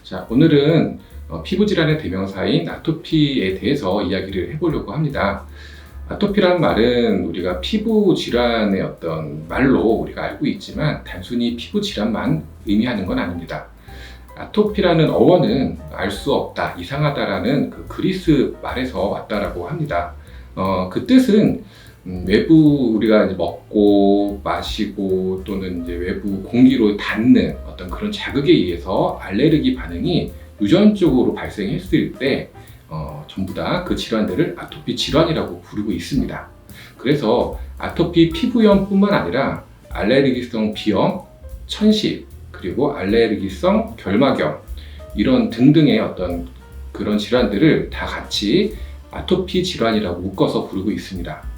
자, 오늘은 피부 질환의 대명사인 아토피에 대해서 이야기를 해보려고 합니다. 아토피란 말은 우리가 피부 질환의 어떤 말로 우리가 알고 있지만 단순히 피부 질환만 의미하는 건 아닙니다. 아토피라는 어원은 알 수 없다, 이상하다라는 그 그리스 말에서 왔다라고 합니다. 그 뜻은 외부 우리가 이제 먹고 마시고 또는 이제 외부 공기로 닿는 어떤 그런 자극에 의해서 알레르기 반응이 유전적으로 발생했을 때 전부 다 그 질환들을 아토피 질환이라고 부르고 있습니다. 그래서 아토피 피부염뿐만 아니라 알레르기성 비염, 천식, 그리고 알레르기성 결막염 이런 등등의 어떤 그런 질환들을 다 같이 아토피 질환이라고 묶어서 부르고 있습니다.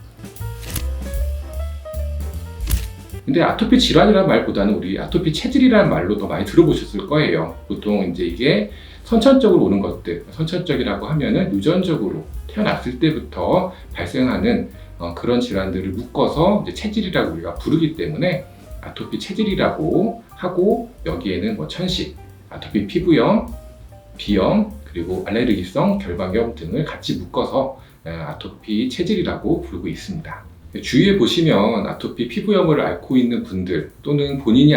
근데 아토피 질환이라는 말보다는 우리 아토피 체질이라는 말로 더 많이 들어보셨을 거예요. 보통 이제 이게 선천적으로 오는 것들, 선천적이라고 하면은 유전적으로 태어났을 때부터 발생하는 그런 질환들을 묶어서 이제 체질이라고 우리가 부르기 때문에 아토피 체질이라고 하고, 여기에는 뭐 천식, 아토피 피부염, 비염, 그리고 알레르기성 결막염 등을 같이 묶어서 아토피 체질이라고 부르고 있습니다. 주위에 보시면 아토피 피부염을 앓고 있는 분들 또는 본인이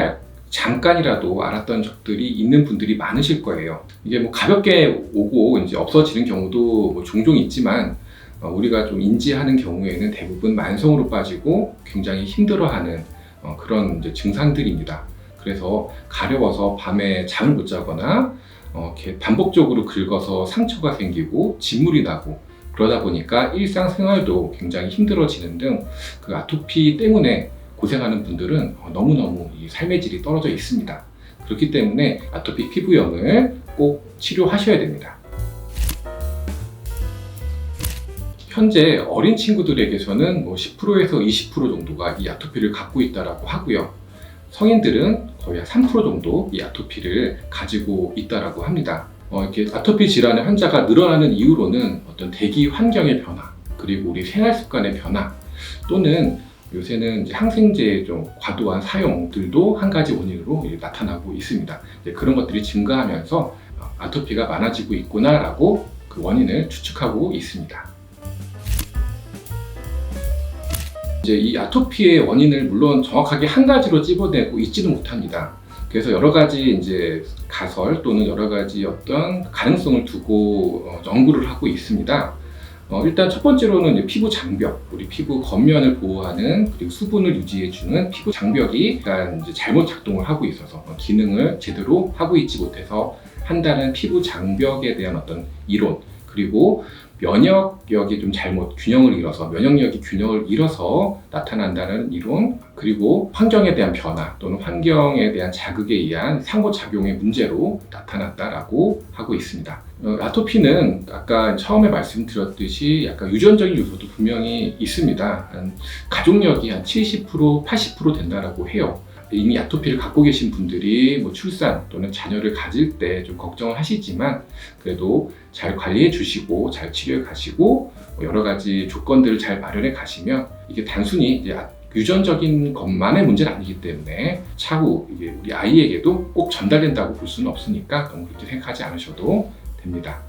잠깐이라도 알았던 적들이 있는 분들이 많으실 거예요. 이게 뭐 가볍게 오고 이제 없어지는 경우도 뭐 종종 있지만 우리가 좀 인지하는 경우에는 대부분 만성으로 빠지고 굉장히 힘들어하는 그런 이제 증상들입니다. 그래서 가려워서 밤에 잠을 못 자거나 이렇게 반복적으로 긁어서 상처가 생기고 진물이 나고, 그러다 보니까 일상생활도 굉장히 힘들어지는 등 그 아토피 때문에 고생하는 분들은 너무너무 이 삶의 질이 떨어져 있습니다. 그렇기 때문에 아토피 피부염을 꼭 치료하셔야 됩니다. 현재 어린 친구들에게서는 뭐 10%에서 20% 정도가 이 아토피를 갖고 있다고 하고요. 성인들은 거의 3% 정도 이 아토피를 가지고 있다고 합니다. 이렇게 아토피 질환의 환자가 늘어나는 이유로는 어떤 대기 환경의 변화, 그리고 우리 생활 습관의 변화, 또는 요새는 이제 항생제의 좀 과도한 사용들도 한 가지 원인으로 나타나고 있습니다. 그런 것들이 증가하면서 아토피가 많아지고 있구나라고 그 원인을 추측하고 있습니다. 이제 이 아토피의 원인을 물론 정확하게 한 가지로 찝어내고 있지는 못합니다. 그래서 여러 가지 이제 가설 또는 여러 가지 어떤 가능성을 두고 연구를 하고 있습니다. 일단 첫 번째로는 이제 피부 장벽, 우리 피부 겉면을 보호하는 그리고 수분을 유지해주는 피부 장벽이 약간 이제 잘못 작동을 하고 있어서 기능을 제대로 하고 있지 못해서 한다는 피부 장벽에 대한 어떤 이론, 그리고 면역력이 좀 잘못 균형을 잃어서 면역력이 균형을 잃어서 나타난다는 이론, 그리고 환경에 대한 변화 또는 환경에 대한 자극에 의한 상호작용의 문제로 나타났다라고 하고 있습니다. 아토피는 아까 처음에 말씀드렸듯이 약간 유전적인 요소도 분명히 있습니다. 가족력이 한 70%, 80% 된다라고 해요. 이미 아토피를 갖고 계신 분들이 뭐 출산 또는 자녀를 가질 때 좀 걱정을 하시지만 그래도 잘 관리해 주시고 잘 치료해 가시고 여러 가지 조건들을 잘 마련해 가시면 이게 단순히 이제 유전적인 것만의 문제는 아니기 때문에 차후 이게 우리 아이에게도 꼭 전달된다고 볼 수는 없으니까 너무 그렇게 생각하지 않으셔도 됩니다.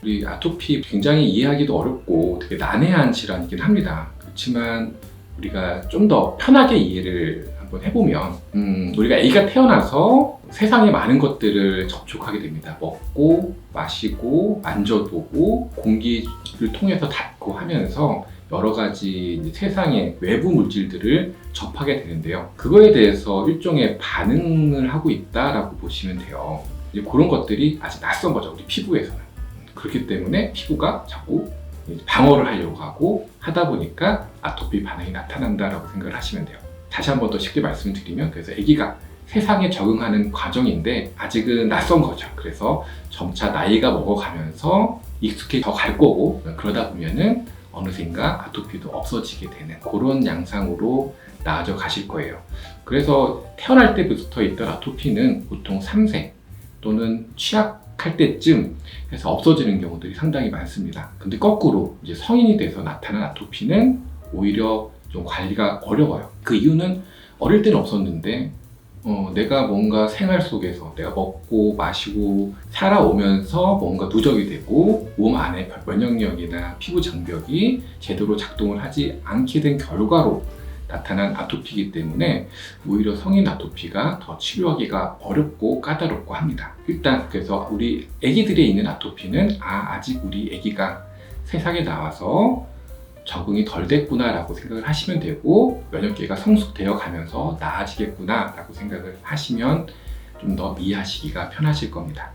우리 아토피 굉장히 이해하기도 어렵고 되게 난해한 질환이긴 합니다. 그렇지만 우리가 좀 더 편하게 이해를 한번 해보면 우리가 아기가 태어나서 세상에 많은 것들을 접촉하게 됩니다. 먹고 마시고 만져보고 공기를 통해서 닿고 하면서 여러 가지 세상의 외부 물질들을 접하게 되는데요. 그거에 대해서 일종의 반응을 하고 있다라고 보시면 돼요. 이제 그런 것들이 아직 낯선 거죠, 우리 피부에서는. 그렇기 때문에 피부가 자꾸 방어를 하려고 하고 하다 보니까 아토피 반응이 나타난다라고 생각을 하시면 돼요. 다시 한 번 더 쉽게 말씀드리면, 그래서 아기가 세상에 적응하는 과정인데 아직은 낯선 거죠. 그래서 점차 나이가 먹어가면서 익숙해져 갈 거고, 그러다 보면은 어느샌가 아토피도 없어지게 되는 그런 양상으로 나아져 가실 거예요. 그래서 태어날 때부터 있던 아토피는 보통 3세 또는 취약할 때쯤 해서 없어지는 경우들이 상당히 많습니다. 근데 거꾸로 이제 성인이 돼서 나타난 아토피는 오히려 좀 관리가 어려워요. 그 이유는 어릴 때는 없었는데 내가 뭔가 생활 속에서 내가 먹고 마시고 살아오면서 뭔가 누적이 되고 몸 안에 면역력이나 피부 장벽이 제대로 작동을 하지 않게 된 결과로 나타난 아토피이기 때문에 오히려 성인 아토피가 더 치료하기가 어렵고 까다롭고 합니다. 일단 그래서 우리 아기들에 있는 아토피는 아직 우리 아기가 세상에 나와서 적응이 덜 됐구나 라고 생각을 하시면 되고, 면역계가 성숙되어 가면서 나아지겠구나 라고 생각을 하시면 좀 더 이해하시기가 편하실 겁니다.